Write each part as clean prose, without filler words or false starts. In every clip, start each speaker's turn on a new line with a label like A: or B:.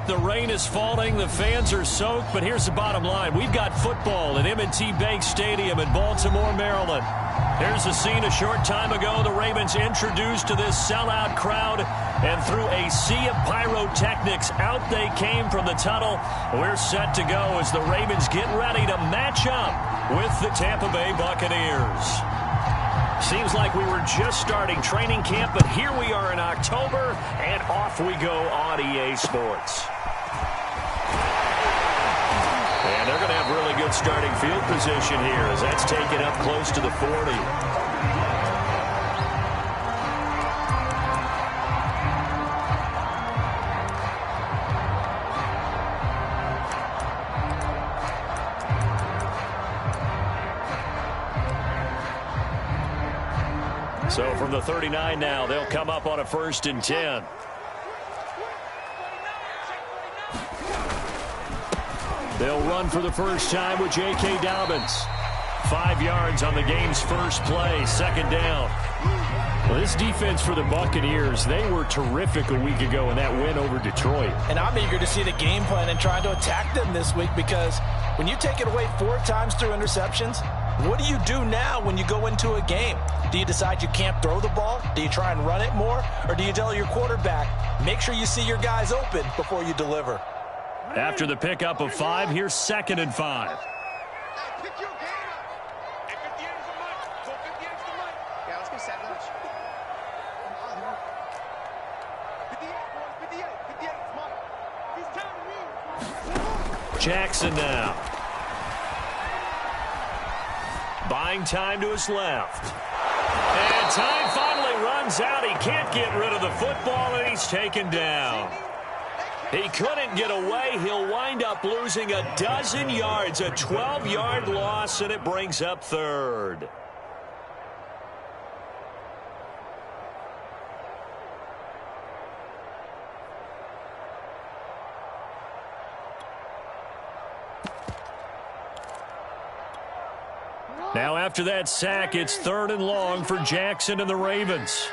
A: The rain is falling. The fans are soaked. But here's the bottom line. We've got football at M&T Bank Stadium in Baltimore, Maryland. Here's the scene a short time ago. The Ravens introduced to this sellout crowd. And through a sea of pyrotechnics, out they came from the tunnel. We're set to go as the Ravens get ready to match up with the Tampa Bay Buccaneers. Seems like we were just starting training camp, but here we are in October, and off we go on EA Sports. And they're going to have really good starting field position here as that's taken up close to the 40. So from the 39 now, they'll come up on a 1st and 10. They'll run for the first time with J.K. Dobbins. 5 yards on the game's first play, 2nd down. Well, this defense for the Buccaneers, they were terrific a week ago in that win over Detroit.
B: And I'm eager to see the game plan and trying to attack them this week, because when you take it away 4 times through interceptions, what do you do now when you go into a game? Do you decide you can't throw the ball? Do you try and run it more? Or do you tell your quarterback, make sure you see your guys open before you deliver?
A: After the pickup of 5, here's 2nd and 5. Jackson now. Buying time to his left. And time finally runs out. He can't get rid of the football, and he's taken down. He couldn't get away. He'll wind up losing a dozen yards, a 12-yard loss, and it brings up 3rd. Now after that sack, it's 3rd and long for Jackson and the Ravens.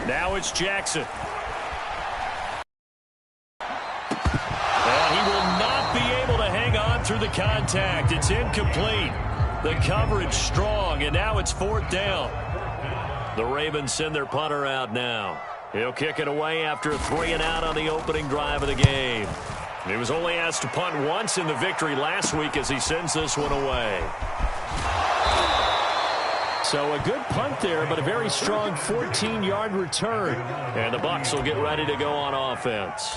A: Now it's Jackson. And he will not be able to hang on through the contact. It's incomplete. The coverage strong, and now it's 4th down. The Ravens send their punter out now. He'll kick it away after a 3-and-out on the opening drive of the game. He was only asked to punt once in the victory last week as he sends this one away. So a good punt there, but a very strong 14-yard return. And the Bucs will get ready to go on offense.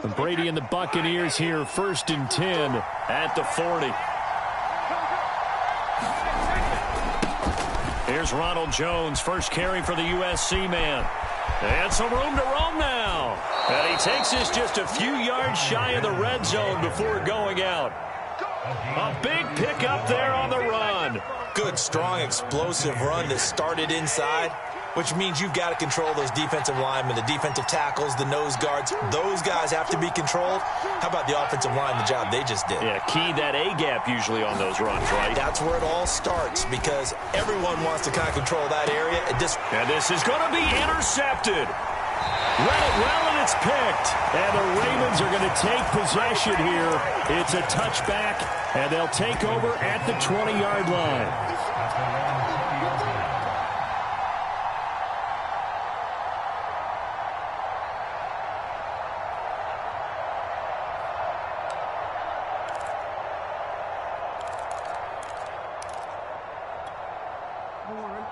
A: And Brady and the Buccaneers here, 1st and 10 at the 40. Here's Ronald Jones, first carry for the USC man. And some room to roam now. And he takes this just a few yards shy of the red zone before going out. A big pickup there on the run.
B: Good, strong, explosive run that started inside, which means you've got to control those defensive linemen, the defensive tackles, the nose guards. Those guys have to be controlled. How about the offensive line, the job they just did?
A: Yeah, key that A-gap usually on those runs, right?
B: That's where it all starts, because everyone wants to kind of control that area. And
A: this is going to be intercepted. Read it well, and it's picked. And the Ravens are going to take possession here. It's a touchback, and they'll take over at the 20-yard line.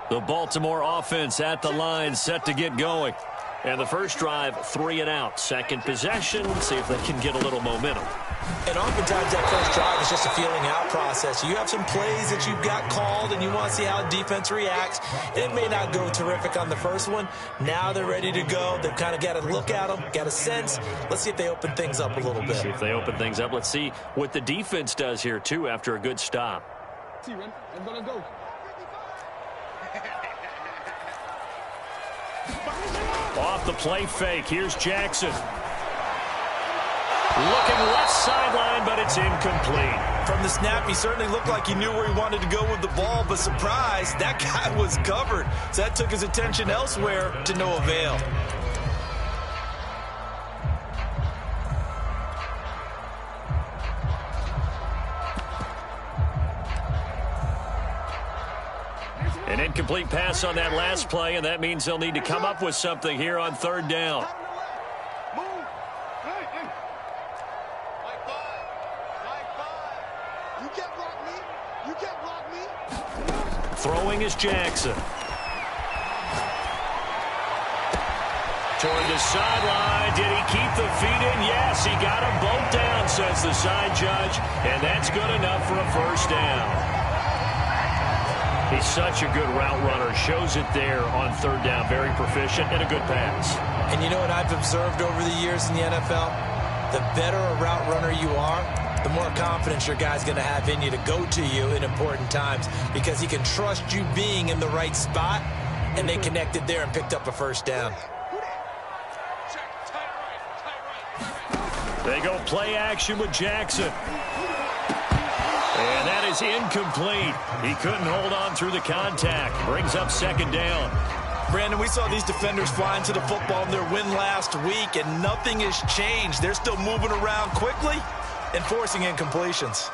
A: The Baltimore offense at the line, set to get going. And the first drive, 3-and-out. Second possession, see if they can get a little momentum.
B: And oftentimes that first drive is just a feeling out process. You have some plays that you've got called and you want to see how defense reacts. It may not go terrific on the first one. Now they're ready to go. They've kind of got to look at them, got a sense. Let's see if they open things up a little bit.
A: See if they open things up. Let's see what the defense does here, too, after a good stop. Off the play fake, here's Jackson. Looking left sideline, but it's incomplete.
B: From the snap, he certainly looked like he knew where he wanted to go with the ball, but surprise, that guy was covered. So that took his attention elsewhere to no avail.
A: An incomplete pass on that last play, and that means they'll need to come up with something here on third down. Throwing is Jackson. Toward the sideline. Did he keep the feet in? Yes, he got them both down, says the side judge, and that's good enough for a first down. He's such a good route runner. Shows it there on third down. Very proficient and a good pass.
B: And you know what I've observed over the years in the NFL? The better a route runner you are, the more confidence your guy's going to have in you to go to you in important times because he can trust you being in the right spot, and they connected there and picked up a first down.
A: They go play action with Jackson. And that is incomplete. He couldn't hold on through the contact. Brings up second down.
B: Brandon, we saw these defenders flying to the football in their win last week, and nothing has changed. They're still moving around quickly and forcing incompletions.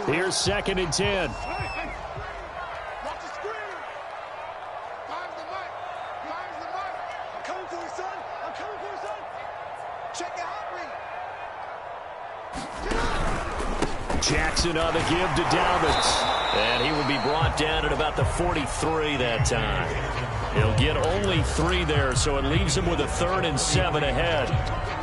A: Here's 2nd and 10. Jackson on the give to Dalvins. And he will be brought down at about the 43 that time. He'll get only 3 there, so it leaves him with a 3rd and 7 ahead.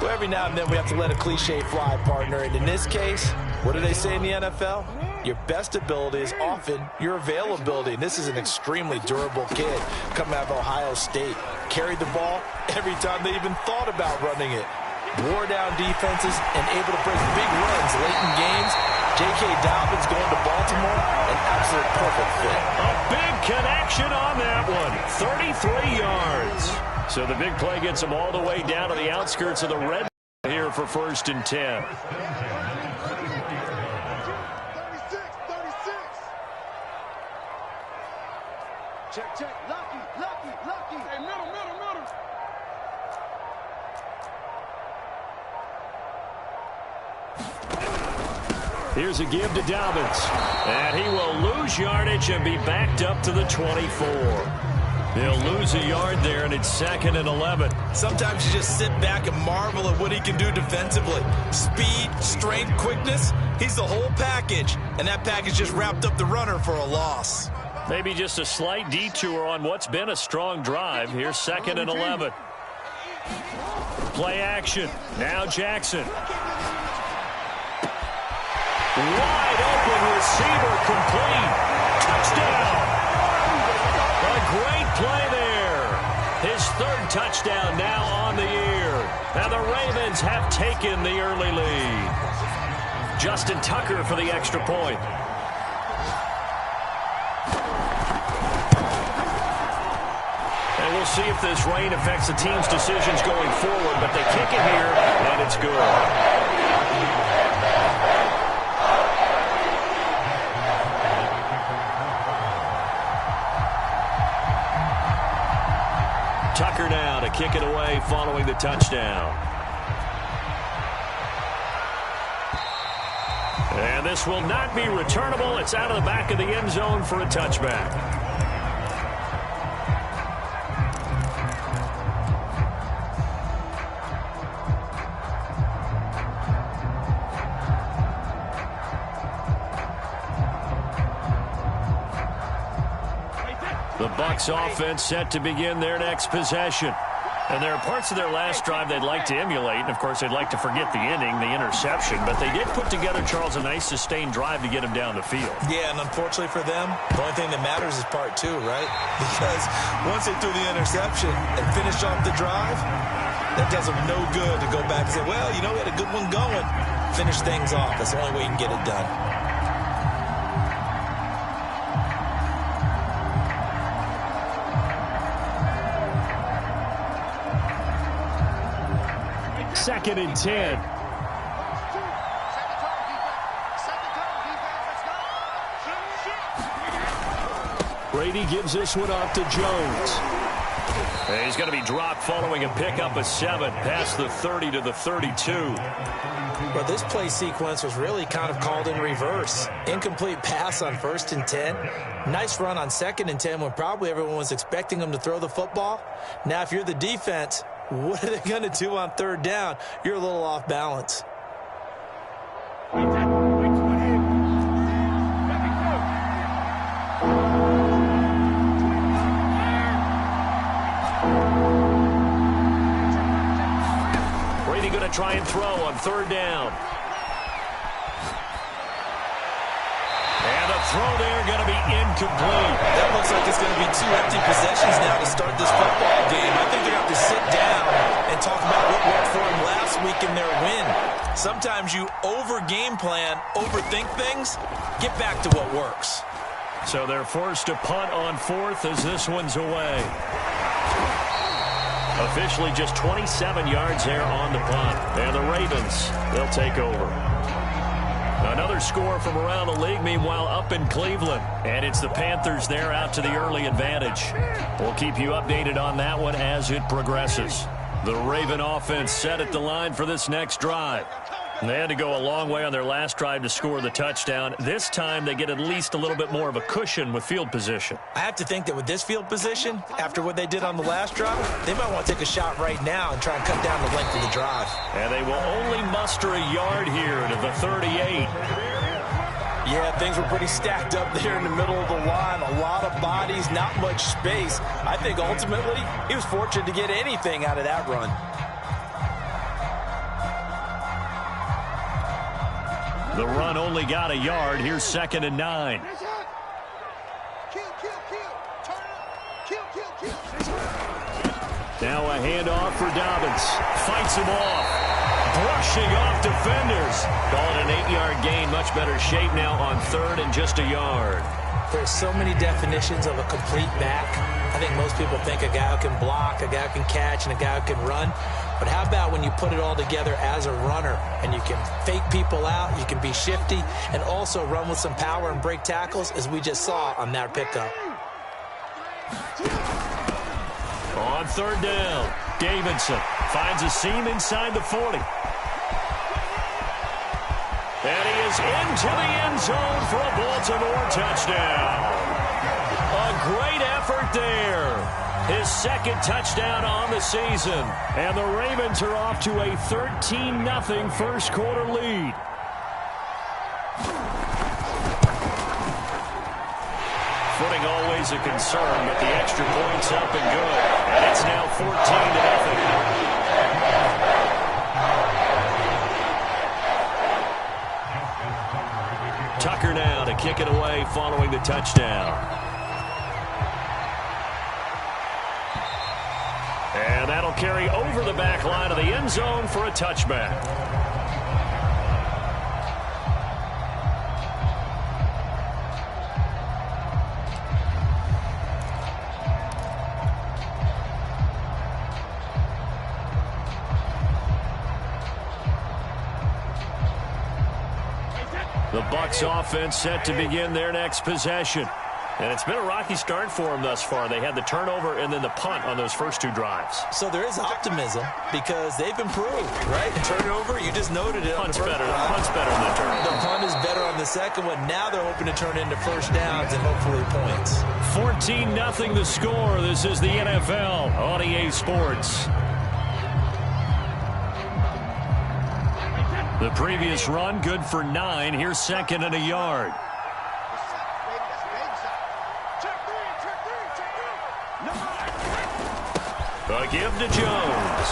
B: Well, every now and then we have to let a cliche fly, partner. And in this case, what do they say in the NFL? Your best ability is often your availability. And this is an extremely durable kid coming out of Ohio State. Carried the ball every time they even thought about running it. Wore down defenses and able to break big runs late in games. J.K. Dobbins going to Baltimore, an absolute perfect fit.
A: A big connection on that one. 33 yards. So the big play gets him all the way down to the outskirts of the red here for 1st and 10.
C: 36. Check. Lucky. Hey, middle.
A: Here's a give to Dobbins. And he will lose yardage and be backed up to the 24. He'll lose a yard there, and it's 2nd and 11.
B: Sometimes you just sit back and marvel at what he can do defensively. Speed, strength, quickness, he's the whole package. And that package just wrapped up the runner for a loss.
A: Maybe just a slight detour on what's been a strong drive. Here's 2nd and 11. Play action. Now Jackson. Wide open receiver complete. Touchdown. A great play there. His 3rd touchdown now on the year. And the Ravens have taken the early lead. Justin Tucker for the extra point. And we'll see if this rain affects the team's decisions going forward, but they kick it here, and it's good. Tucker now to kick it away following the touchdown. And this will not be returnable. It's out of the back of the end zone for a touchback. The Bucs offense set to begin their next possession. And there are parts of their last drive they'd like to emulate. And, of course, they'd like to forget the inning, the interception. But they did put together, Charles, a nice sustained drive to get him down the field.
B: Yeah, and unfortunately for them, the only thing that matters is part 2, right? Because once they threw the interception and finished off the drive, that does them no good to go back and say, well, you know, we had a good one going. Finish things off. That's the only way you can get it done.
A: 2nd and 10. Brady gives this one off to Jones. And he's going to be dropped following a pickup of 7 past the 30 to the 32.
B: Well, this play sequence was really kind of called in reverse. Incomplete pass on 1st and 10. Nice run on 2nd and 10 when probably everyone was expecting him to throw the football. Now, if you're the defense, what are they going to do on 3rd down? You're a little off balance.
A: Going to try and throw on 3rd down. And the throw there going to be incomplete.
B: That looks like it's going to be 2 empty possessions now to start this football game. I think they're going to have to sit down and talk about what worked for them last week in their win. Sometimes you over-game plan, overthink things. Get back to what works.
A: So they're forced to punt on 4th as this one's away. Officially just 27 yards there on the punt. And the Ravens, they'll take over. Another score from around the league, meanwhile, up in Cleveland. And it's the Panthers there out to the early advantage. We'll keep you updated on that one as it progresses. The Raven offense set at the line for this next drive. And they had to go a long way on their last drive to score the touchdown. This time they get at least a little bit more of a cushion with field position.
B: I have to think that with this field position, after what they did on the last drive, they might want to take a shot right now and try and cut down the length of the drive.
A: And they will only muster a yard here to the 38.
B: Yeah, things were pretty stacked up there in the middle of the line. A lot of bodies, not much space. I think ultimately he was fortunate to get anything out of that run.
A: The run only got a yard. Here's 2nd and 9. Now a handoff for Dobbins. Fights him off. Brushing off defenders. Call it an 8-yard gain. Much better shape now on 3rd and just a yard.
B: There's so many definitions of a complete back. I think most people think a guy who can block, a guy who can catch, and a guy who can run. But how about when you put it all together as a runner and you can fake people out, you can be shifty, and also run with some power and break tackles, as we just saw on that pickup.
A: On 3rd down, Davidson finds a seam inside the 40. And he is into the end zone for a Baltimore touchdown. A great effort there. His 2nd touchdown on the season. And the Ravens are off to a 13-0 first quarter lead. Footing always a concern, but the extra point's up and good. And it's now 14-0. Tucker now to kick it away following the touchdown. And that'll carry over the back line of the end zone for a touchback. The Bucs offense set to begin their next possession. And it's been a rocky start for them thus far. They had the turnover and then the punt on those first 2 drives.
B: So there is optimism because they've improved, right? Turnover, you just noted it.
A: Punt's better than the turnover.
B: The punt is better on the second one. Now they're hoping to turn into first downs and hopefully points.
A: 14-0 the score. This is the NFL on EA Sports. The previous run, good for 9. Here's 2nd and a yard. A give to Jones.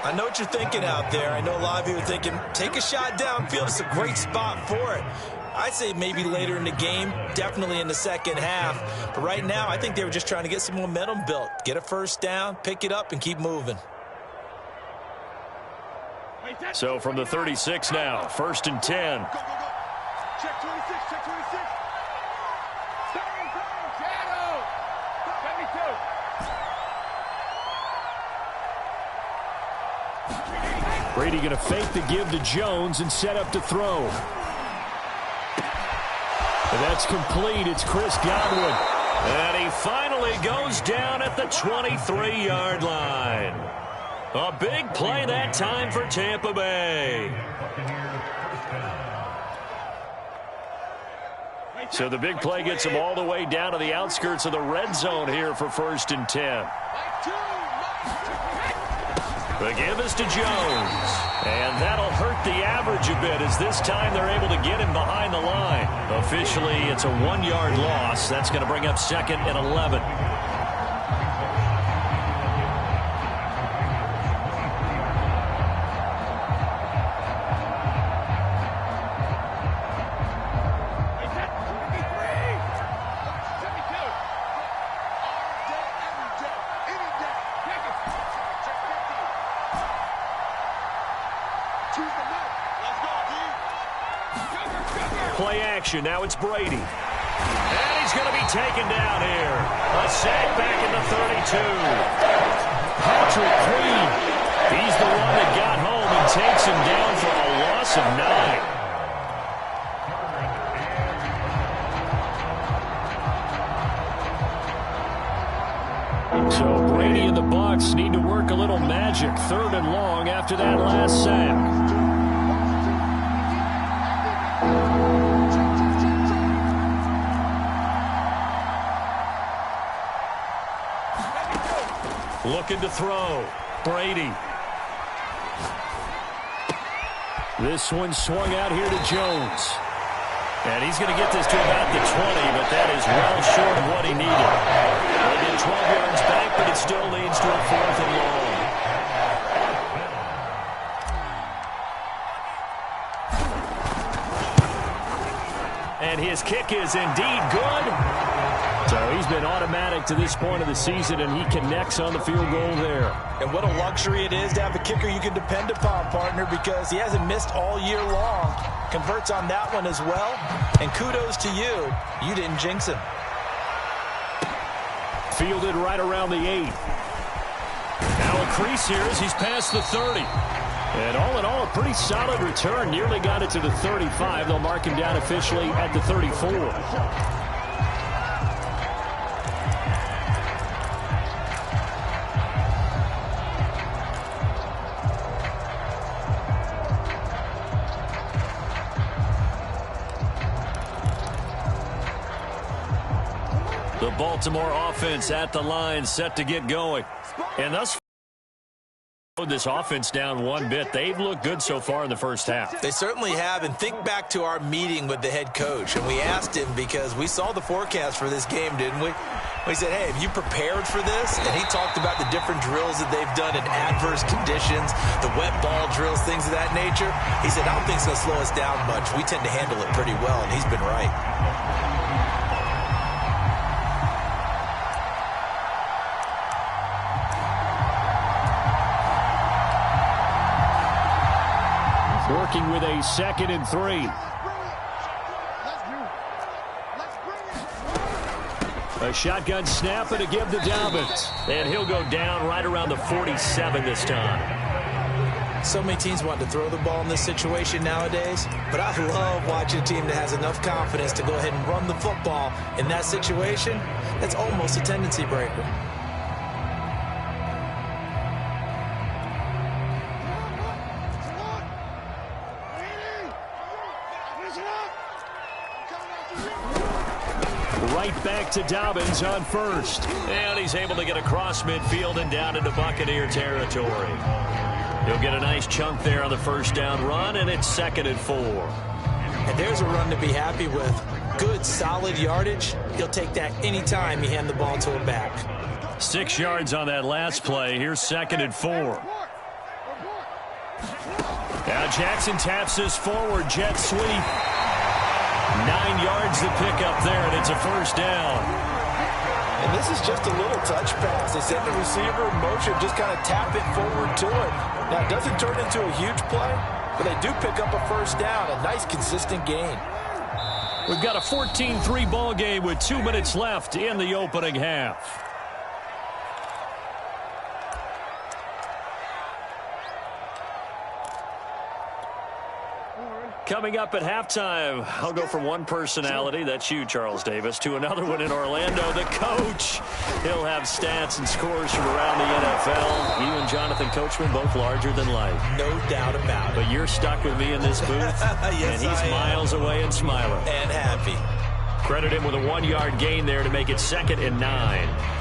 B: I know what you're thinking out there. I know a lot of you are thinking, take a shot downfield. It's a great spot for it. I'd say maybe later in the game, definitely in the second half. But right now, I think they were just trying to get some momentum built. Get a first down, pick it up, and keep moving.
A: So from the 36 now, 1st and 10.
C: Go, go, go. Check 26, check 26. Shadow. 72.
A: Brady going to fake the give to Jones and set up to throw. And that's complete. It's Chris Godwin. And he finally goes down at the 23-yard line. A big play that time for Tampa Bay. So the big play gets him all the way down to the outskirts of the red zone here for 1st and 10. The give is to Jones. And that'll hurt the average a bit as this time they're able to get him behind the line. Officially, it's a 1-yard loss. That's going to bring up 2nd and 11. Play action. Now it's Brady. And he's going to be taken down here. A sack back in the 32. Patrick Queen. He's the one that got home and takes him down for a loss of 9. So Brady and the Bucs need to work a little magic. 3rd and long after that last sack. Looking to throw. Brady. This one swung out here to Jones. And he's going to get this to about the 20, but that is well short of what he needed. They get 12 yards back, but it still leads to a 4th and long. And his kick is indeed good. So he's been automatic to this point of the season, and he connects on the field goal there.
B: And what a luxury it is to have a kicker you can depend upon, partner, because he hasn't missed all year long. Converts on that one as well. And kudos to you. You didn't jinx him.
A: Fielded right around the 8. Now a crease here as he's past the 30. And all in all, a pretty solid return. Nearly got it to the 35. They'll mark him down officially at the 34. The Baltimore offense at the line, set to get going. And thus this offense down one bit. They've looked good so far in the first half.
B: They certainly have. And think back to our meeting with the head coach. And we asked him, because we saw the forecast for this game, didn't we? We said, hey, have you prepared for this? And he talked about the different drills that they've done in adverse conditions, the wet ball drills, things of that nature. He said, I don't think it's going to slow us down much. We tend to handle it pretty well, and he's been right.
A: Working with a 2nd and 3. A shotgun snap and a give to Dobbins. And he'll go down right around the 47 this time.
B: So many teams want to throw the ball in this situation nowadays, but I love watching a team that has enough confidence to go ahead and run the football in that situation. That's almost a tendency breaker.
A: Right back to Dobbins on 1st. And he's able to get across midfield and down into Buccaneer territory. He'll get a nice chunk there on the 1st down run, and it's 2nd and 4.
B: And there's a run to be happy with. Good, solid yardage. He'll take that anytime you hand the ball to him back.
A: 6 yards on that last play. Here's 2nd and 4. Now Jackson taps this forward, jet sweep. 9 yards to pick up there, and it's a 1st down.
B: And this is just a little touch pass. They send the receiver in motion, just kind of tap it forward to him. Now, it doesn't turn into a huge play, but they do pick up a 1st down, a nice, consistent gain.
A: We've got a 14-3 ball game with 2 minutes left in the opening half. Coming up at halftime, I'll go from one personality, that's you, Charles Davis, to another one in Orlando, the coach. He'll have stats and scores from around the NFL. You and Jonathan Coachman, both larger than life.
B: No doubt about it.
A: But you're stuck with me in this booth,
B: yes,
A: and he's miles away and smiling.
B: And happy.
A: Credit him with a 1-yard gain there to make it 2nd and 9.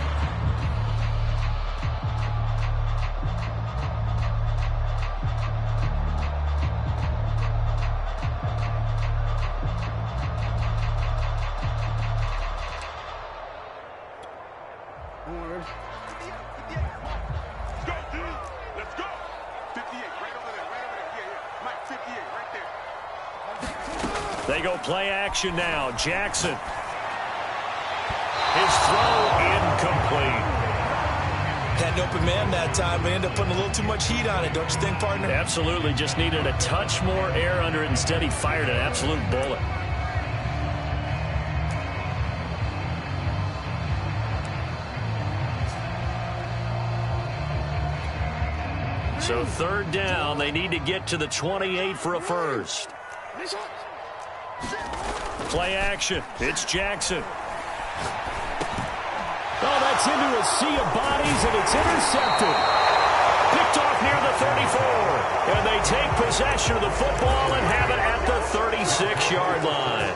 A: They go play action now. Jackson. His throw incomplete.
B: Had an open man that time, but ended up putting a little too much heat on it, don't you think, partner?
A: Absolutely. Just needed a touch more air under it. Instead, he fired an absolute bullet. So 3rd down. They need to get to the 28 for a first. Play action. It's Jackson. Oh, that's into a sea of bodies, and it's intercepted. Picked off near the 34. And they take possession of the football and have it at the 36-yard line.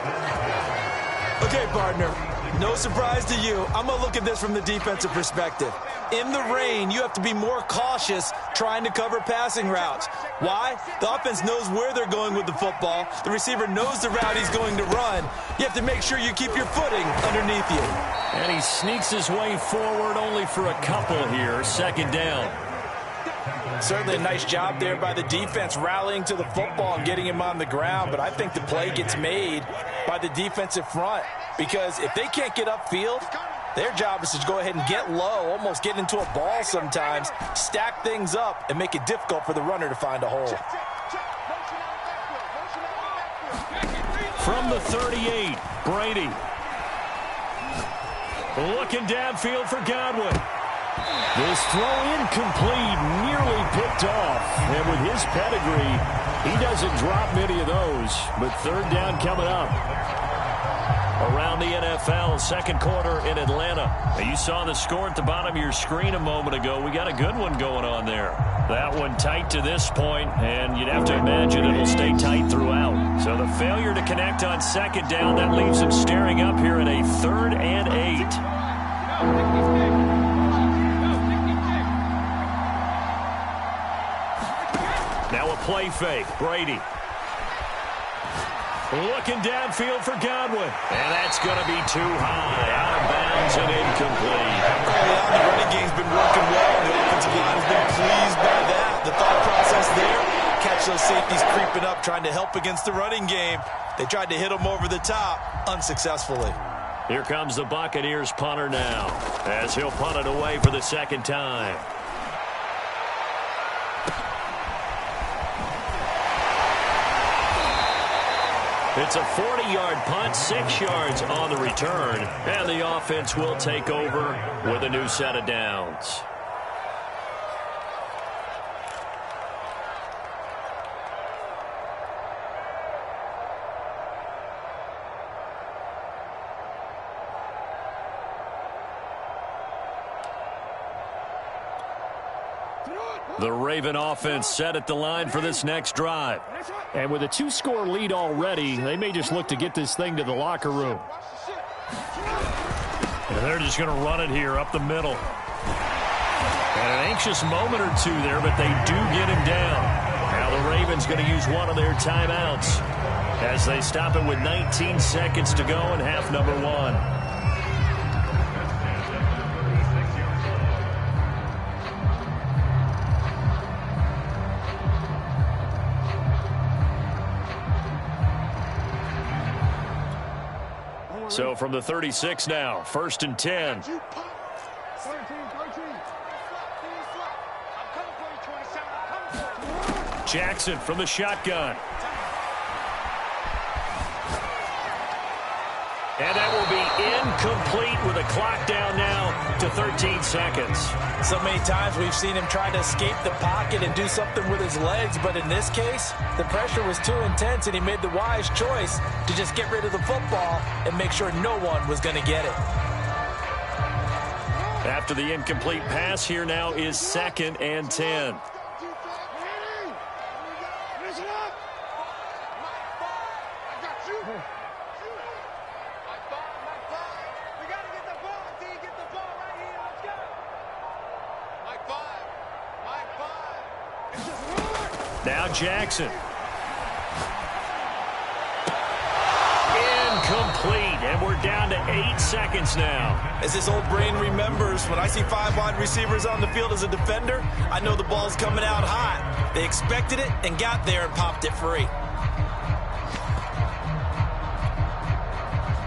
B: Okay, partner. No surprise to you. I'm going to look at this from the defensive perspective. In the rain, you have to be more cautious trying to cover passing routes. Why? The offense knows where they're going with the football. The receiver knows the route he's going to run. You have to make sure you keep your footing underneath you.
A: And he sneaks his way forward only for a couple here. 2nd down.
B: Certainly a nice job there by the defense rallying to the football and getting him on the ground. But I think the play gets made by the defensive front. Because if they can't get upfield, their job is to go ahead and get low, almost get into a ball sometimes, stack things up, and make it difficult for the runner to find a hole.
A: From the 38, Brady. Looking downfield for Godwin. This throw incomplete, nearly picked off. And with his pedigree, he doesn't drop many of those. But 3rd down coming up. Around the NFL, 2nd quarter in Atlanta. Now, you saw the score at the bottom of your screen a moment ago. We got a good one going on there. That one tight to this point, and you'd have to imagine it'll stay tight throughout. So the failure to connect on 2nd down, that leaves them staring up here in a 3rd and 8. Now a play fake. Brady. Looking downfield for Godwin. And that's going to be too high. Out of bounds and incomplete.
B: Early on, the running game's been working well. The offensive line has been pleased by that. The thought process there, catch those safeties creeping up, trying to help against the running game. They tried to hit them over the top, unsuccessfully.
A: Here comes the Buccaneers punter now, as he'll punt it away for the 2nd time. It's a 40-yard punt, 6 yards on the return, and the offense will take over with a new set of downs. The Raven offense set at the line for this next drive. And with a 2-score lead already, they may just look to get this thing to the locker room. And they're just going to run it here up the middle. And an anxious moment or two there, but they do get him down. Now the Ravens going to use one of their timeouts as they stop it with 19 seconds to go in half number 1. So from the 36 now, 1st and 10. Jackson from the shotgun. And that will be incomplete with a clock down now to 13 seconds.
B: So many times we've seen him try to escape the pocket and do something with his legs, but in this case, the pressure was too intense and he made the wise choice to just get rid of the football and make sure no one was going to get it.
A: After the incomplete pass, here now is 2nd and 10. Now Jackson. Incomplete, and we're down to 8 seconds now.
B: As this old brain remembers, when I see 5 wide receivers on the field as a defender, I know the ball's coming out hot. They expected it and got there and popped it free.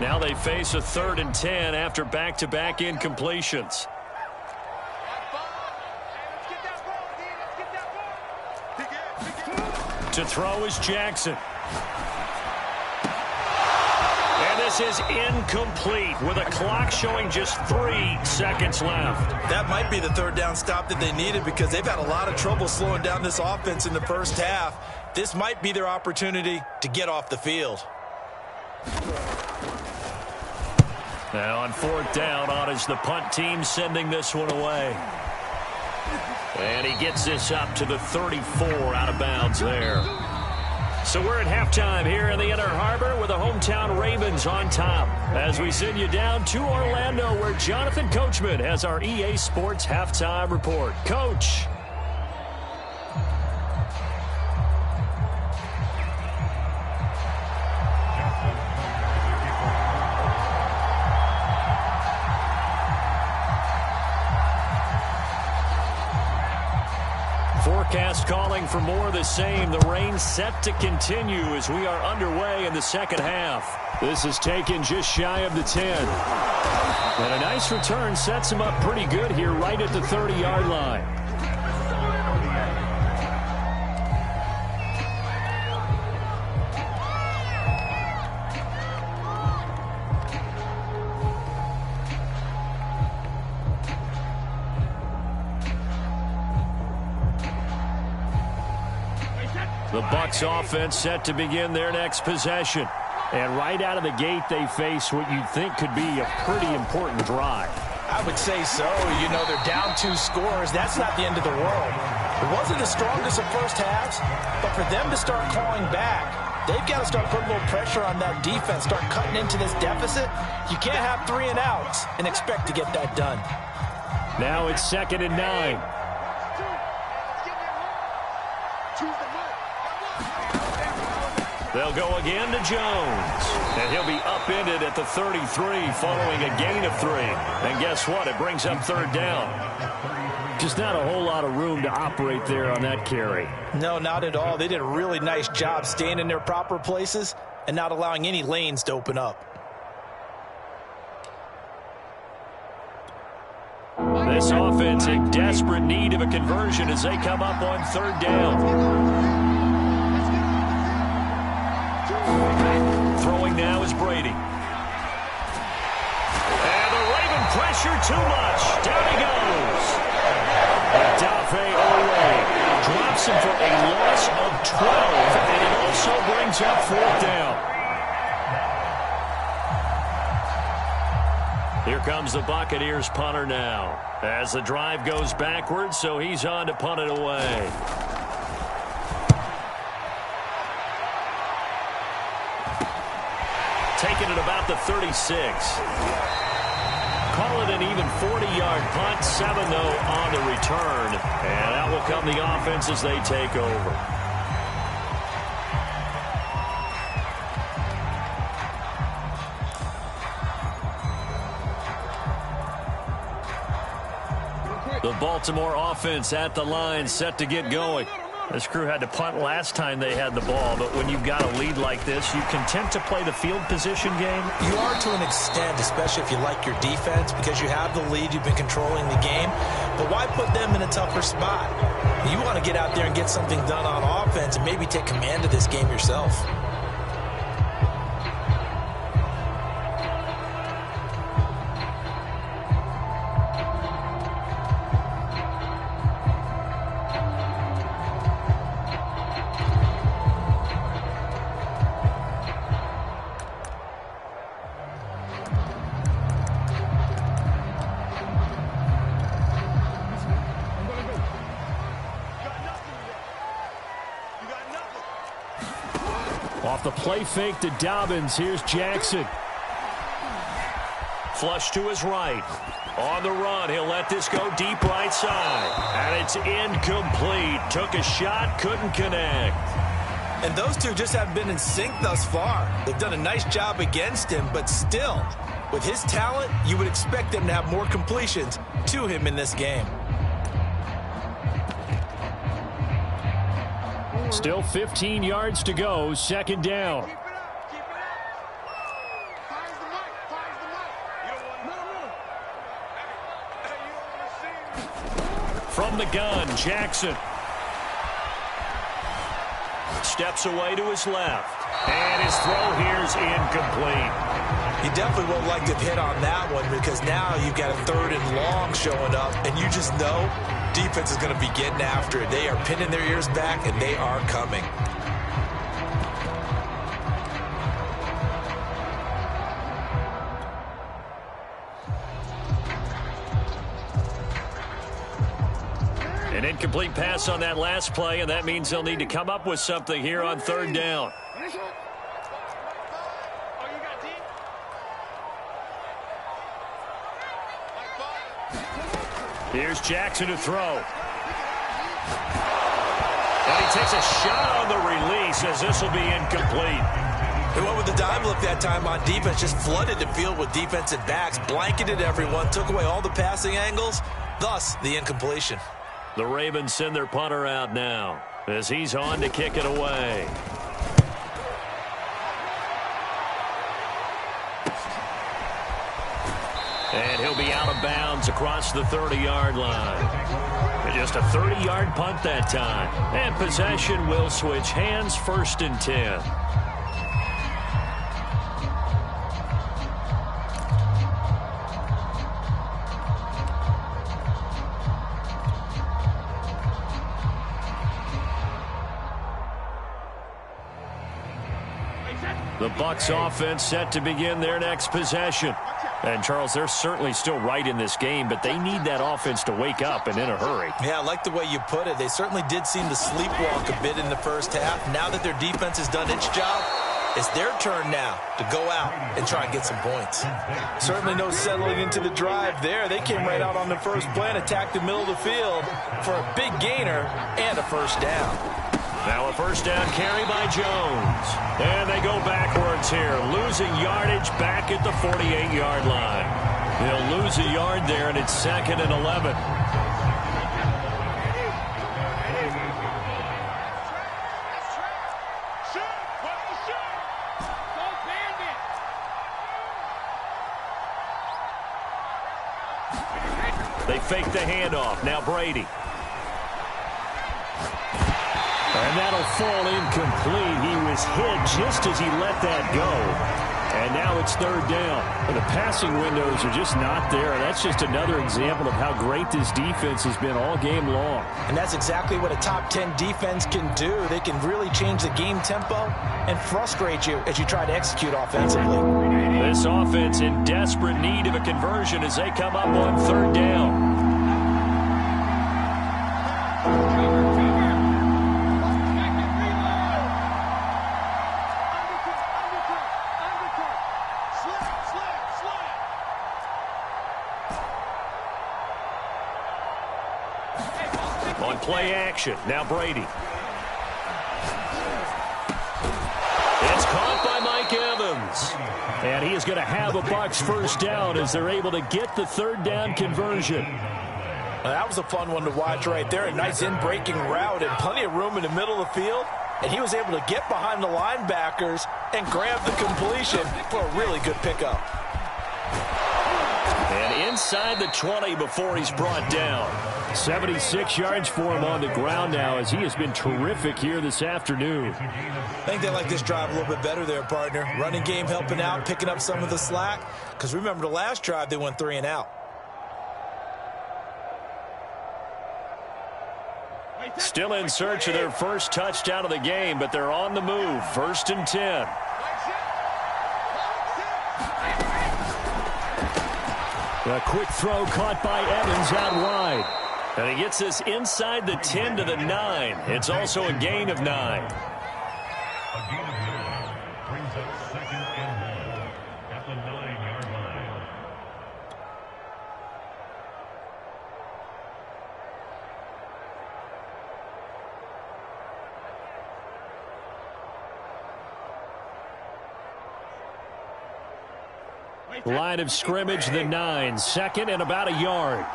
A: Now they face a 3rd and 10 after back-to-back incompletions. To throw is Jackson. And this is incomplete with a clock showing just 3 seconds left.
B: That might be the 3rd down stop that they needed because they've had a lot of trouble slowing down this offense in the first half. This might be their opportunity to get off the field.
A: Now on 4th down, on is the punt team sending this one away. And he gets this up to the 34 out of bounds there. So we're at halftime here in the Inner Harbor with the hometown Ravens on top. As we send you down to Orlando where Jonathan Coachman has our EA Sports halftime report. Coach. Forecast calling for more of the same. The rain set to continue as we are underway in the second half. This is taken just shy of the 10. And a nice return sets him up pretty good here right at the 30-yard line. The Bucs offense set to begin their next possession. And right out of the gate, they face what you'd think could be a pretty important drive.
B: I would say so. You know, they're down 2 scores. That's not the end of the world. It wasn't the strongest of first halves, but for them to start clawing back, they've got to start putting a little pressure on that defense, start cutting into this deficit. You can't have 3 and outs and expect to get that done.
A: Now it's 2nd and 9. They'll go again to Jones. And he'll be upended at the 33 following a gain of 3. And guess what? It brings up 3rd down. Just not a whole lot of room to operate there on that carry.
B: No, not at all. They did a really nice job staying in their proper places and not allowing any lanes to open up.
A: This offense in desperate need of a conversion as they come up on 3rd down. Throwing now is Brady. And the Raven pressure too much. Down he goes. Dafe Owe drops him for a loss of 12, and it also brings up 4th down. Here comes the Buccaneers punter now. As the drive goes backwards, so he's on to punt it away. Taken at about the 36. Call it an even 40-yard punt. 7, though, on the return. And out will come the offense as they take over. The Baltimore offense at the line, set to get going. This crew had to punt last time they had the ball, but when you've got a lead like this, you content to play the field position game?
B: You are to an extent, especially if you like your defense, because you have the lead, you've been controlling the game. But why put them in a tougher spot? You want to get out there and get something done on offense and maybe take command of this game yourself.
A: Off the play fake to Dobbins, here's Jackson. Flush to his right. On the run, he'll let this go deep right side. And it's incomplete. Took a shot, couldn't connect.
B: And those two just haven't been in sync thus far. They've done a nice job against him, but still, with his talent, you would expect them to have more completions to him in this game.
A: Still 15 yards to go, second down.
C: Keep it up. Keep it up. Fires the mic. Fires the mic. You don't want no. Hey, you don't want to see.
A: From the gun, Jackson. Steps away to his left. And his throw here's incomplete.
B: You definitely won't like to hit on that one because now you've got a 3rd and long showing up, and you just know defense is going to be getting after it. They are pinning their ears back, and they are coming.
A: An incomplete pass on that last play, and that means they'll need to come up with something here on 3rd down. Here's Jackson to throw. And he takes a shot on the release as this will be incomplete.
B: He went with the dime look that time on defense, just flooded the field with defensive backs, blanketed everyone, took away all the passing angles, thus the incompletion.
A: The Ravens send their punter out now as he's on to kick it away. And he'll be out of bounds across the 30-yard line. Just a 30-yard punt that time. And possession will switch hands, 1st and 10. The Bucs offense set to begin their next possession. And, Charles, they're certainly still right in this game, but they need that offense to wake up and in a hurry.
B: Yeah, I like the way you put it. They certainly did seem to sleepwalk a bit in the first half. Now that their defense has done its job, it's their turn now to go out and try and get some points. Certainly no settling into the drive there. They came right out on the first play and attacked the middle of the field for a big gainer and a 1st down.
A: Now a 1st down carry by Jones. And they go backwards here, losing yardage back at the 48-yard line. They'll lose a yard there, and it's 2nd and 11. They fake the handoff. Now Brady. And that'll fall incomplete. He was hit just as he let that go. And now it's 3rd down. And the passing windows are just not there. That's just another example of how great this defense has been all game long.
B: And that's exactly what a top 10 defense can do. They can really change the game tempo and frustrate you as you try to execute offensively.
A: This offense in desperate need of a conversion as they come up on 3rd down. On play action, now Brady. It's caught by Mike Evans. And he is going to have a Bucs 1st down as they're able to get the 3rd down conversion.
B: Well, that was a fun one to watch right there. A nice in-breaking route and plenty of room in the middle of the field. And he was able to get behind the linebackers and grab the completion for a really good pickup.
A: And inside the 20 before he's brought down. 76 yards for him on the ground now as he has been terrific here this afternoon.
B: I think they like this drive a little bit better there, partner. Running game helping out, picking up some of the slack. Because remember the last drive, they went 3 and out.
A: Still in search of their first touchdown of the game, but they're on the move. 1st and 10. A quick throw caught by Evans out wide. And he gets this inside the 10 to the 9. It's also a gain of 9.
D: second and 1 at the 9-yard line.
A: Line of scrimmage, the 9. Second and about a yard.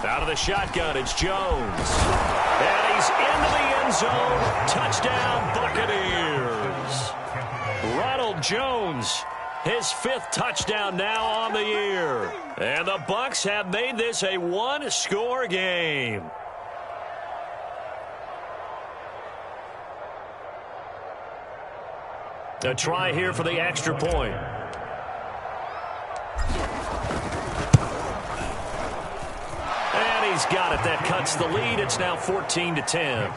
A: Out of the shotgun, it's Jones. And he's into the end zone. Touchdown, Buccaneers. Ronald Jones, his 5th touchdown now on the year. And the Bucs have made this a one-score game. A try here for the extra point. And he's got it. That cuts the lead. It's now 14-10.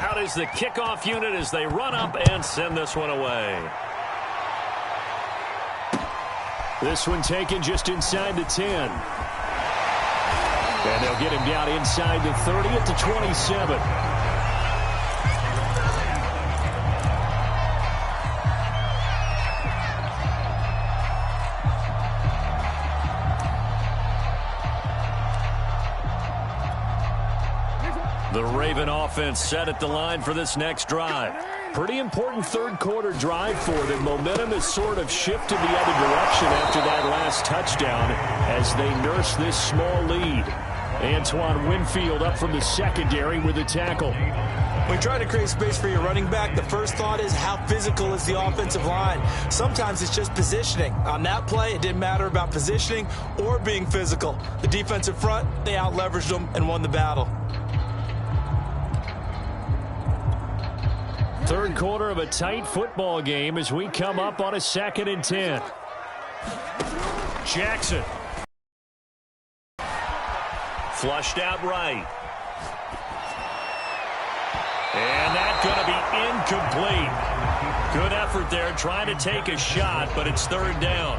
A: Out is the kickoff unit as they run up and send this one away. This one taken just inside the 10. And they'll get him down inside the 30 at the 27. The Raven offense set at the line for this next drive. Pretty important third-quarter drive for them. Momentum has sort of shifted the other direction after that last touchdown as they nurse this small lead. Antoine Winfield up from the secondary with a tackle.
B: When you try to create space for your running back, the first thought is how physical is the offensive line. Sometimes it's just positioning. On that play, it didn't matter about positioning or being physical. The defensive front, they out-leveraged them and won the battle.
A: Third quarter of a tight football game as we come up on a 2nd and 10. Jackson. Flushed out right. And that's going to be incomplete. Good effort there trying to take a shot, but it's 3rd down.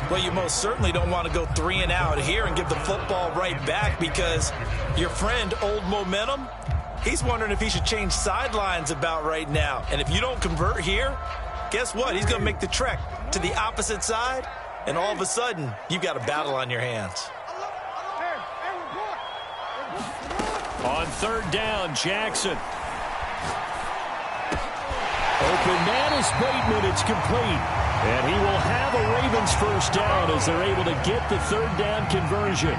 B: Well, you most certainly don't want to go 3 and out here and give the football right back because your friend, Old Momentum, he's wondering if he should change sidelines about right now. And if you don't convert here, guess what? He's going to make the trek to the opposite side, and all of a sudden, you've got a battle on your hands.
A: On 3rd down, Jackson. Open man is Bateman. It's complete. And he will have a Ravens first down as they're able to get the 3rd down conversion.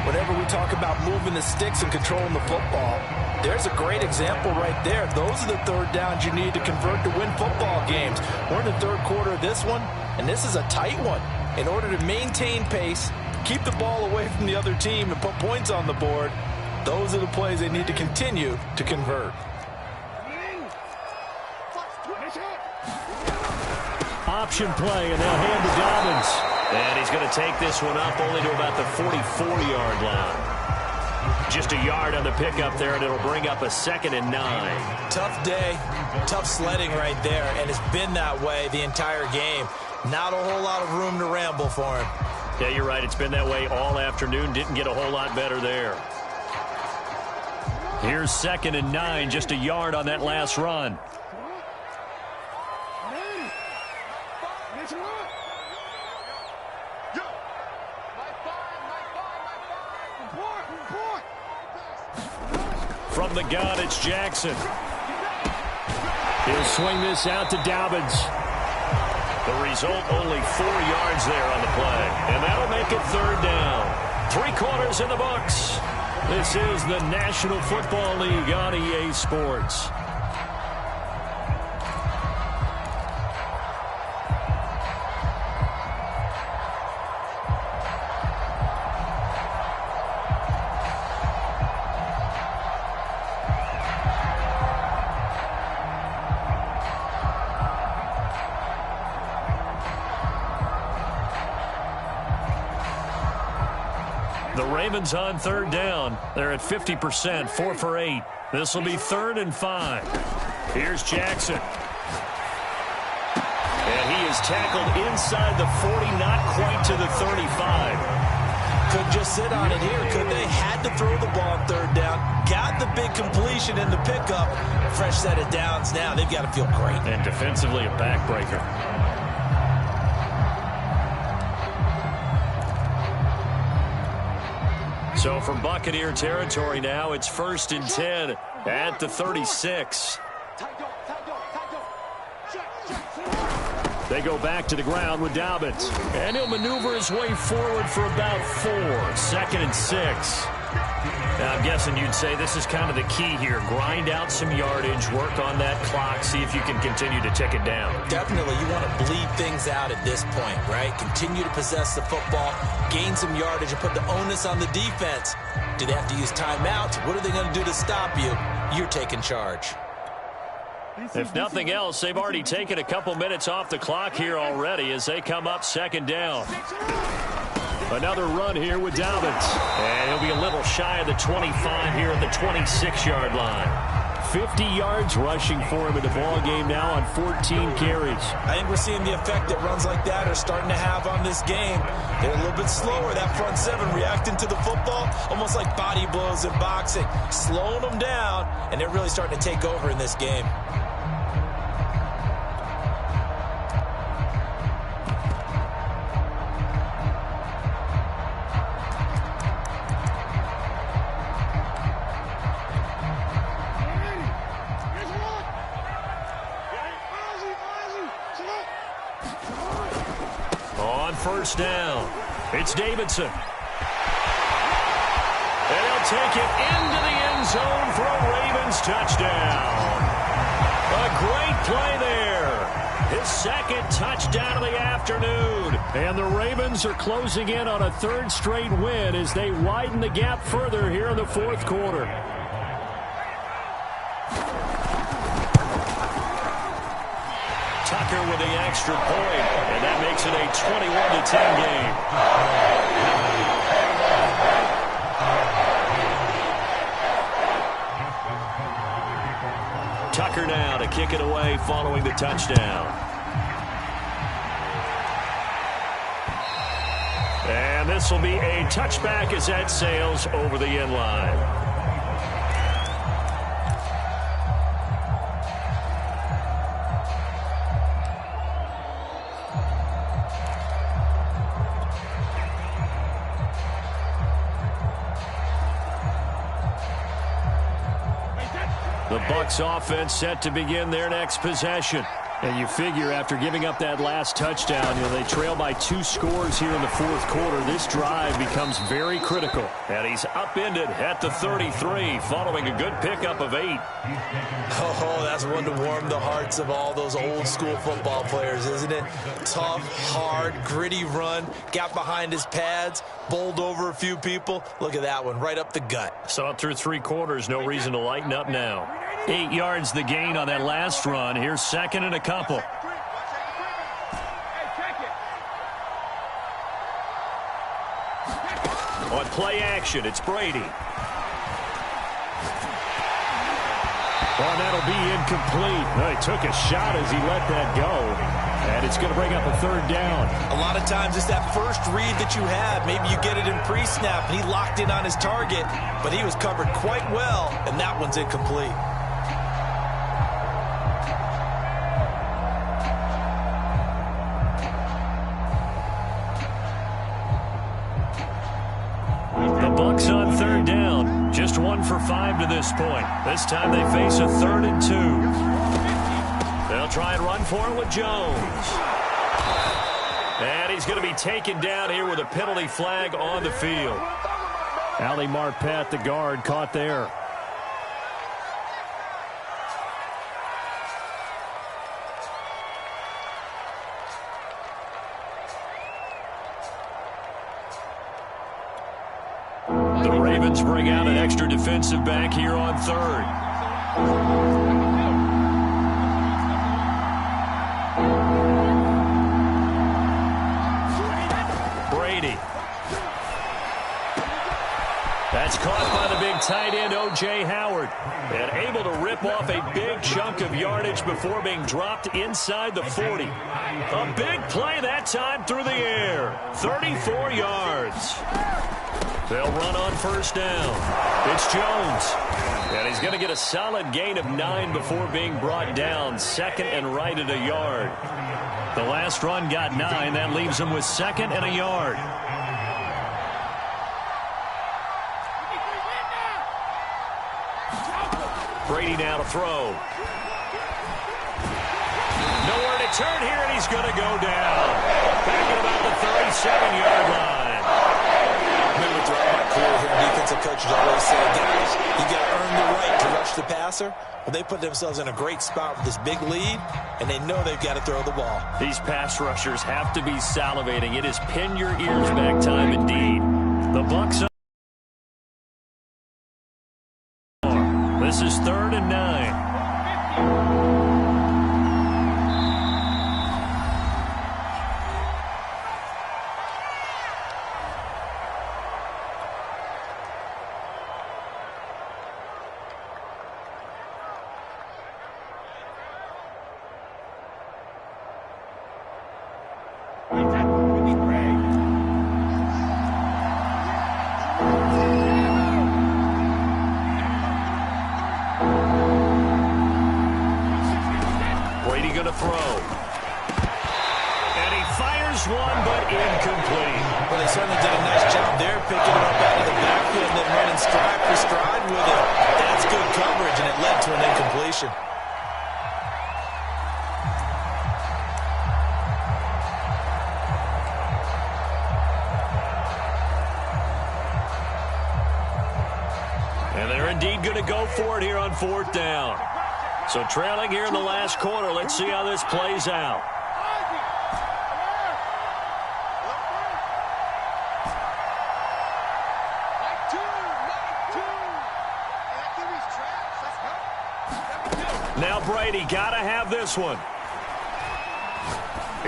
B: Whenever we talk about moving the sticks and controlling the football, there's a great example right there. Those are the 3rd downs you need to convert to win football games. We're in the 3rd quarter of this one, and this is a tight one. In order to maintain pace, keep the ball away from the other team, and put points on the board, those are the plays they need to continue to convert.
A: Option play, and they'll hand to Dobbins. And he's going to take this one up only to about the 44-yard line. Just a yard on the pickup there, and it'll bring up a 2nd and 9.
B: Tough day, tough sledding right there, and it's been that way the entire game. Not a whole lot of room to ramble for him.
A: Yeah, you're right. It's been that way all afternoon. Didn't get a whole lot better there. Here's 2nd and 9, just a yard on that last run. From the gun, it's Jackson. He'll swing this out to Dobbins. The result, only 4 yards there on the play. And that'll make it 3rd down. 3 quarters in the books. This is the National Football League on EA Sports. The Ravens on 3rd down. They're at 50%, 4 for 8. This will be 3rd and 5. Here's Jackson. And he is tackled inside the 40, not quite to the 35.
B: Couldn't just sit on it here, could they? Had to throw the ball on third down. Got the big completion in the pickup. Fresh set of downs now. They've got to feel great.
A: And defensively, a backbreaker. So from Buccaneer territory now, it's 1st and 10 at the 36. They go back to the ground with Dobbins. And he'll maneuver his way forward for about 4. 2nd and 6. Now, I'm guessing you'd say this is kind of the key here. Grind out some yardage, work on that clock, see if you can continue to tick it down.
B: Definitely, you want to bleed things out at this point, right? Continue to possess the football, gain some yardage, and put the onus on the defense. Do they have to use timeouts? What are they going to do to stop you? You're taking charge.
A: If nothing else, they've already taken a couple minutes off the clock here already as they come up 2nd down. Another run here with Dobbins. And he'll be a little shy of the 25 here at the 26-yard line. 50 yards rushing for him in the ball game now on 14 carries.
B: I think we're seeing the effect that runs like that are starting to have on this game. They're a little bit slower. That front seven reacting to the football, almost like body blows in boxing. Slowing them down, and they're really starting to take over in this game.
A: First down. It's Davidson. And he'll take it into the end zone for a Ravens touchdown. A great play there. His 2nd touchdown of the afternoon. And the Ravens are closing in on a 3rd straight win as they widen the gap further here in the 4th quarter. Tucker with the extra point, and that makes it a 21-10 game. Tucker now to kick it away following the touchdown. And this will be a touchback as that sails over the end line. The Bucs offense set to begin their next possession. And you figure after giving up that last touchdown, they trail by 2 scores here in the 4th quarter. This drive becomes very critical. And he's upended at the 33 following a good pickup of 8.
B: Oh, that's one to warm the hearts of all those old school football players, isn't it? Tough, hard, gritty run, got behind his pads, bowled over a few people. Look at that one, right up the gut.
A: Saw it through 3 quarters, no reason to lighten up now. 8 yards the gain on that last run. Here's 2nd and a couple. On play action, it's Brady. Well, that'll be incomplete. No, he took a shot as he let that go. And it's going to bring up a 3rd down.
B: A lot of times it's that first read that you have. Maybe you get it in pre-snap, and he locked in on his target, but he was covered quite well, and that one's incomplete.
A: Bucs on 3rd down. Just 1 for 5 to this point. This time they face a 3rd and 2. They'll try and run for it with Jones. And he's going to be taken down here with a penalty flag on the field. Ali Marpet, the guard, caught there. The Ravens bring out an extra defensive back here on 3rd. Brady. That's caught by the big tight end, O.J. Howard. And able to rip off a big chunk of yardage before being dropped inside the 40. A big play that time through the air. 34 yards. They'll run on first down. It's Jones. And he's going to get a solid gain of 9 before being brought down. Second and right at a yard. The last run got 9. That leaves him with second and a yard. Brady now to throw. Nowhere to turn here, and he's going to go down. Back at about the 37-yard line.
B: Remember throughout my career here, defensive coaches always say, guys, you got to earn the right to rush the passer. Well, they put themselves in a great spot with this big lead, and they know they've got to throw the ball.
A: These pass rushers have to be salivating. It is pin your ears back time indeed. The Bucs. This is 3rd and 9. Going to throw. And he fires one, but incomplete.
B: Well, they certainly did a nice job there, picking him up out of the backfield and then running stride for stride with it. That's good coverage, and it led to an incompletion. And they're indeed going to go for it here on 4th down. So trailing here in the last quarter. Let's see how this plays out.
A: Now Brady got to have this one.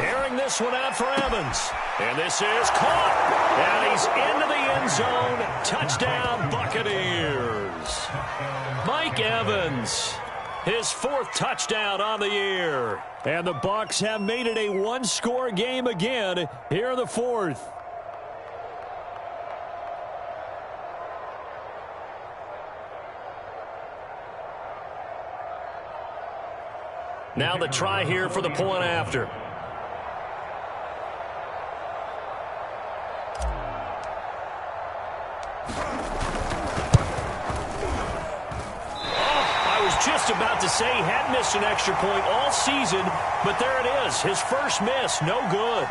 A: Airing this one out for Evans. And this is caught. And he's into the end zone. Touchdown, Buccaneers. Mike Evans. His 4th touchdown on the year. And the Bucs have made it a one-score game again here in the 4th. Now the try here for the point after. Just about to say he had missed an extra point all season, but there it is. His first miss, no good.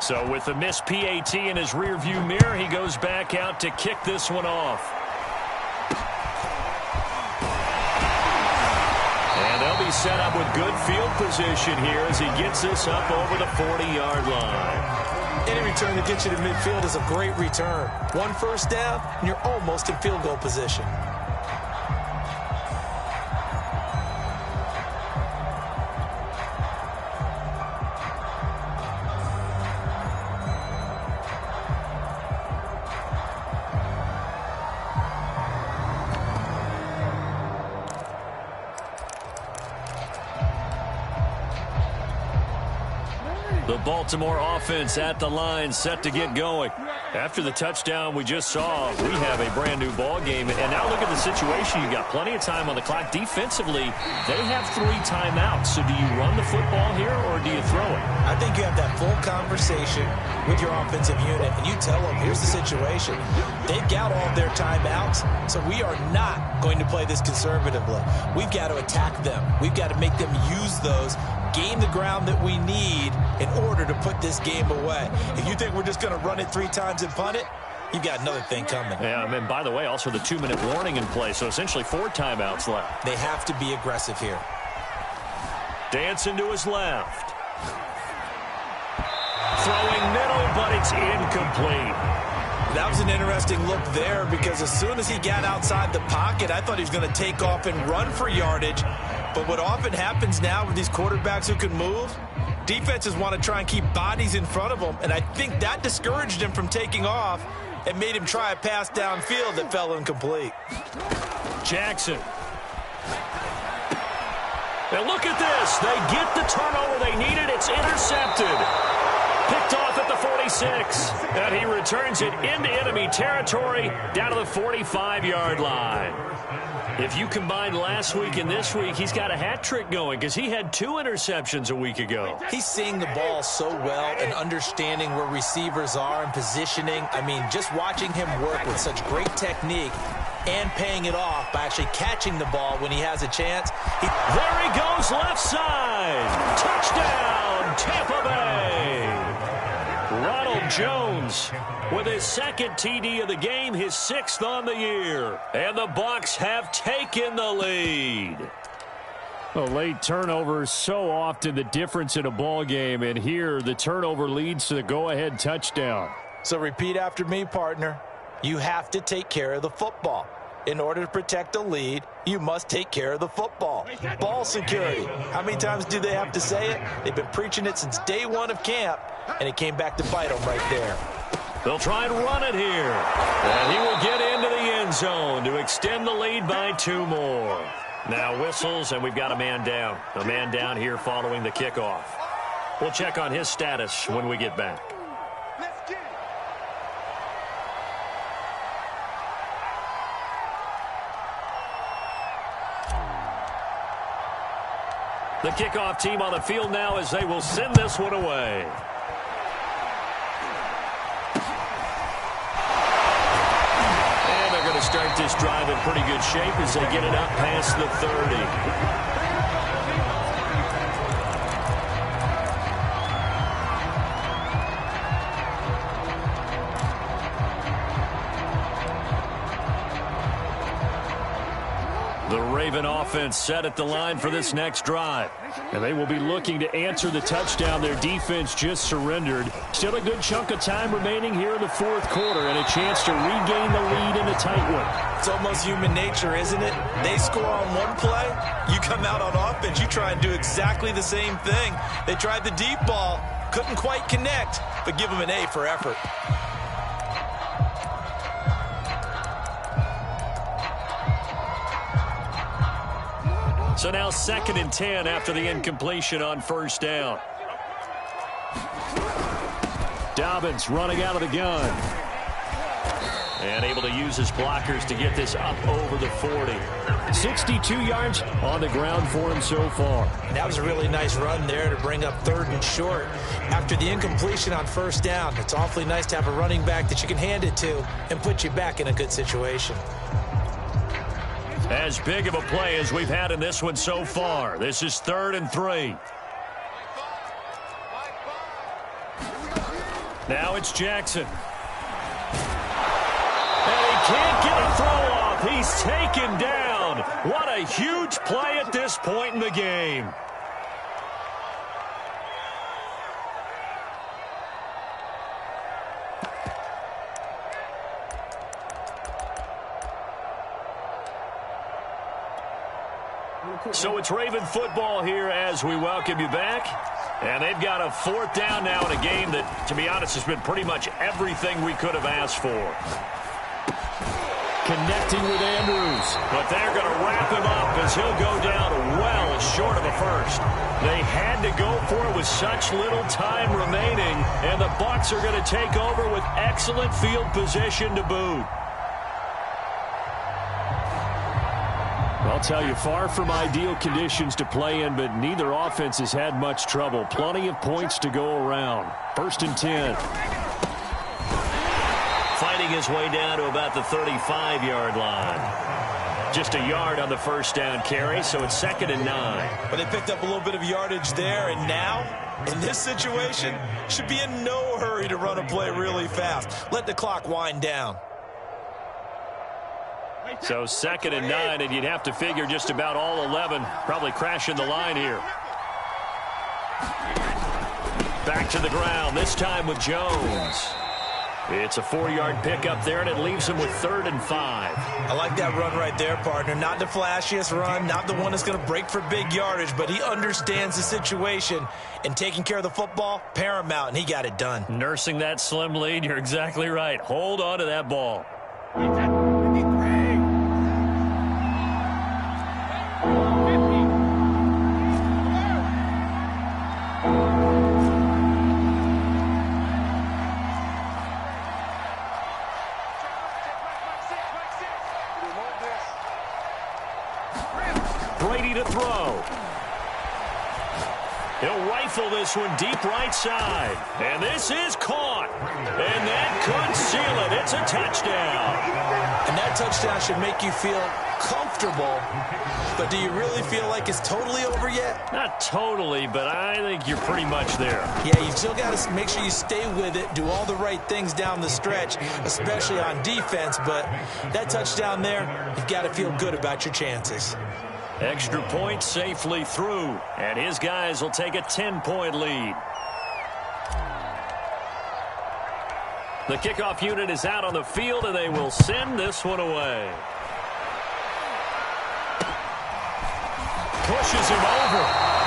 A: So with the missed PAT in his rearview mirror, he goes back out to kick this one off. He's set up with good field position here as he gets this up over the 40-yard line.
B: Any return that gets you to midfield is a great return. 1 first down, and you're almost in field goal position.
A: The Baltimore offense at the line, set to get going. After the touchdown we just saw, we have a brand new ball game. And now look at the situation. You got plenty of time on the clock. Defensively, they have 3 timeouts. So do you run the football here or do you throw it?
B: I think you have that full conversation with your offensive unit, and you tell them, here's the situation. They've got all of their timeouts, so we are not going to play this conservatively. We've got to attack them. We've got to make them use those, gain the ground that we need in order to put this game away. If you think we're just going to run it 3 times and punt it, you've got another thing coming.
A: Yeah, and by the way, also the 2-minute warning in play, so essentially 4 timeouts left.
B: They have to be aggressive here.
A: Dancing to his left. Throwing middle, but it's incomplete.
B: That was an interesting look there because as soon as he got outside the pocket, I thought he was going to take off and run for yardage. But what often happens now with these quarterbacks who can move, defenses want to try and keep bodies in front of them, and I think that discouraged him from taking off and made him try a pass downfield that fell incomplete.
A: Jackson. Now look at this. They get the turnover they needed. It's intercepted. Picked off at the 46. And he returns it into enemy territory down to the 45-yard line. If you combine last week and this week, he's got a hat trick going because he had 2 interceptions a week ago.
B: He's seeing the ball so well and understanding where receivers are and positioning. I mean, just watching him work with such great technique and paying it off by actually catching the ball when he has a chance.
A: There he goes, left side. Touchdown, Tampa Bay. Ronald Jones with his 2nd TD of the game, his 6th on the year. And the Bucs have taken the lead. A late turnover is so often the difference in a ball game, and here the turnover leads to the go-ahead touchdown.
B: So repeat after me, partner. You have to take care of the football. In order to protect a lead, you must take care of the football. Ball security. How many times do they have to say it? They've been preaching it since day 1 of camp, and it came back to bite them right there.
A: They'll try and run it here. And he will get into the end zone to extend the lead by 2 more. Now whistles, and we've got a man down. A man down here following the kickoff. We'll check on his status when we get back.
C: Let's get it.
A: The kickoff team on the field now as they will send this one away. And they're going to start this drive in pretty good shape as they get it up past the 30. The Raven offense set at the line for this next drive. And they will be looking to answer the touchdown their defense just surrendered. Still a good chunk of time remaining here in the 4th quarter and a chance to regain the lead in a tight one.
B: It's almost human nature, isn't it? They score on one play, you come out on offense, you try and do exactly the same thing. They tried the deep ball, couldn't quite connect, but give them an A for effort.
A: So now 2nd and 10 after the incompletion on 1st down. Dobbins running out of the gun. And able to use his blockers to get this up over the 40. 62 yards on the ground for him so far.
B: That was a really nice run there to bring up 3rd and short. After the incompletion on 1st down, it's awfully nice to have a running back that you can hand it to and put you back in a good situation.
A: As big of a play as we've had in this one so far. This is 3rd and 3. Now it's Jackson. And he can't get a throw off. He's taken down. What a huge play at this point in the game. So it's Raven football here as we welcome you back. And they've got a 4th down now in a game that, to be honest, has been pretty much everything we could have asked for. Connecting with Andrews. But they're going to wrap him up as he'll go down well short of a first. They had to go for it with such little time remaining. And the Bucs are going to take over with excellent field position to boot. I'll tell you, far from ideal conditions to play in, but neither offense has had much trouble. Plenty of points to go around. 1st and 10. Fighting his way down to about the 35-yard line. Just a yard on the 1st down carry, so it's 2nd and 9.
B: But they picked up a little bit of yardage there, and now, in this situation, should be in no hurry to run a play really fast. Let the clock wind down.
A: So 2nd and 9, and you'd have to figure just about all 11 probably crashing the line here. Back to the ground, this time with Jones. It's a 4-yard pickup there, and it leaves him with 3rd and 5.
B: I like that run right there, partner. Not the flashiest run, not the one that's going to break for big yardage, but he understands the situation, and taking care of the football, paramount, and he got it done.
A: Nursing that slim lead, you're exactly right. Hold on to that ball. Brady to throw. He'll rifle this one deep right side. And this is caught. And that could seal it. It's a touchdown.
B: And that touchdown should make you feel comfortable. But do you really feel like it's totally over yet?
A: Not totally, but I think you're pretty much there.
B: Yeah, you still got to make sure you stay with it, do all the right things down the stretch, especially on defense. But that touchdown there, you've got to feel good about your chances.
A: Extra point safely through, and his guys will take a 10-point lead. The kickoff unit is out on the field, and they will send this one away. Pushes him over.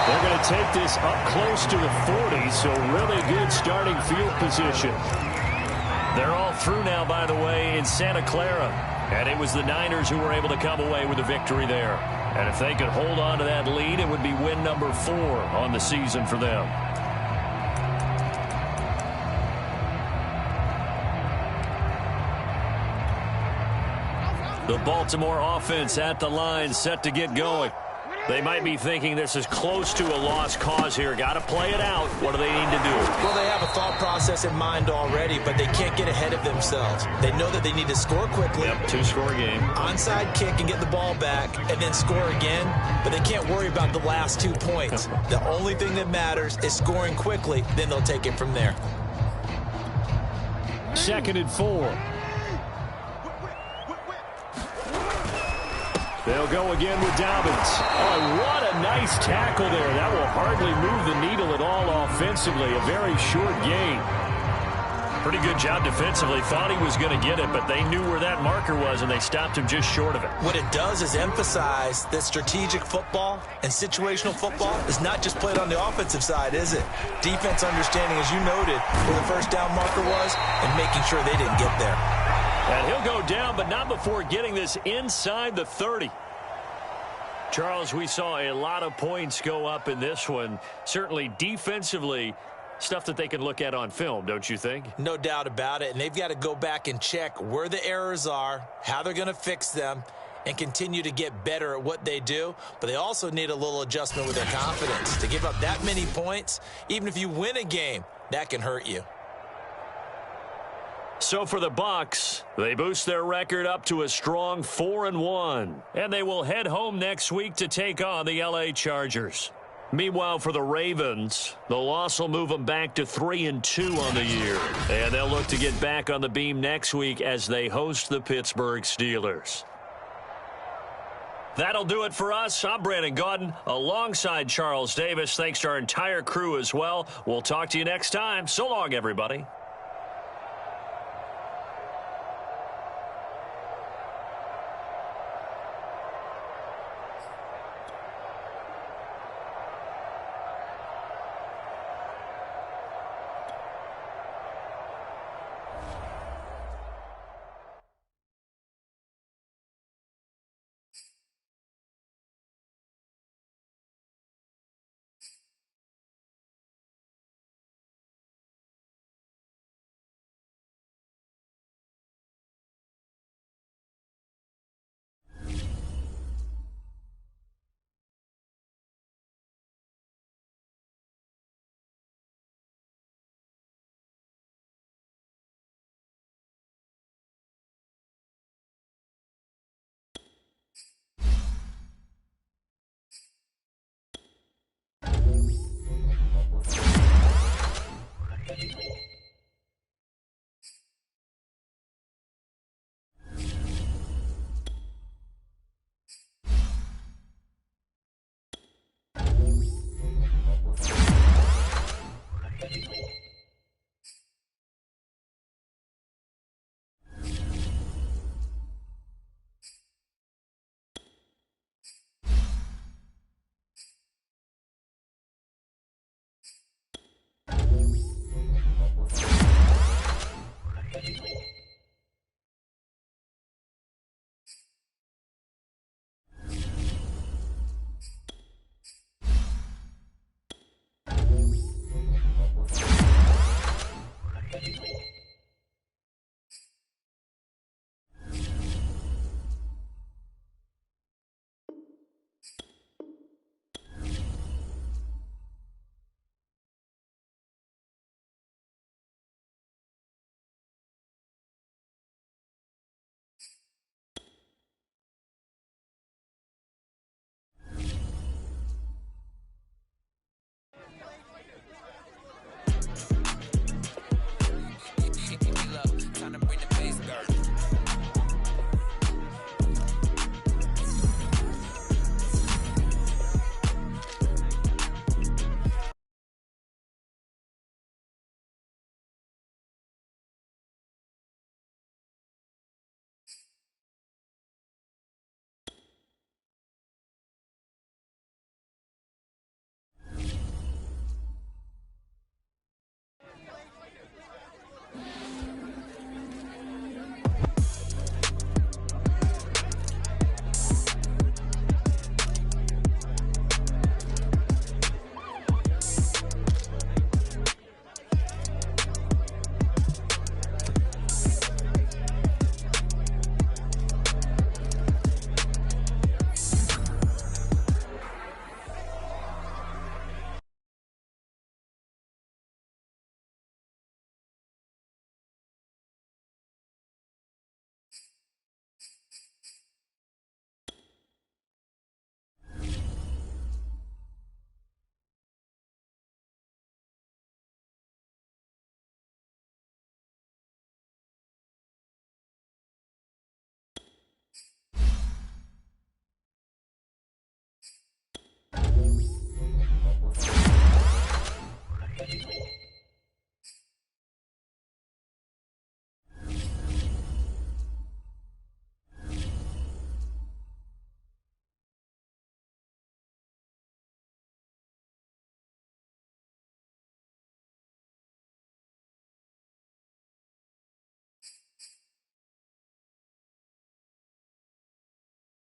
A: They're going to take this up close to the 40, so really good starting field position. They're all through now, by the way, in Santa Clara. And it was the Niners who were able to come away with a victory there. And if they could hold on to that lead, it would be win number 4 on the season for them. The Baltimore offense at the line, set to get going. They might be thinking this is close to a lost cause here. Got to play it out. What do they need to do?
B: Well, they have a thought process in mind already, but they can't get ahead of themselves. They know that they need to score quickly.
A: Yep, 2-score game.
B: Onside kick and get the ball back and then score again, but they can't worry about the last 2 points. The only thing that matters is scoring quickly, then they'll take it from there.
A: 2nd and 4. They'll go again with Dobbins. Oh, what a nice tackle there. That will hardly move the needle at all offensively. A very short gain. Pretty good job defensively. Thought he was going to get it, but they knew where that marker was, and they stopped him just short of it.
B: What it does is emphasize that strategic football and situational football is not just played on the offensive side, is it? Defense understanding, as you noted, where the first down marker was and making sure they didn't get there.
A: And he'll go down, but not before getting this inside the 30. Charles, we saw a lot of points go up in this one. Certainly defensively, stuff that they can look at on film, don't you think?
B: No doubt about it. And they've got to go back and check where the errors are, how they're going to fix them, and continue to get better at what they do. But they also need a little adjustment with their confidence. To give up that many points, even if you win a game, that can hurt you.
A: So for the Bucs, they boost their record up to a strong 4-1. And they will head home next week to take on the LA Chargers. Meanwhile, for the Ravens, the loss will move them back to 3-2 on the year. And they'll look to get back on the beam next week as they host the Pittsburgh Steelers. That'll do it for us. I'm Brandon Gaudin alongside Charles Davis. Thanks to our entire crew as well. We'll talk to you next time. So long, everybody.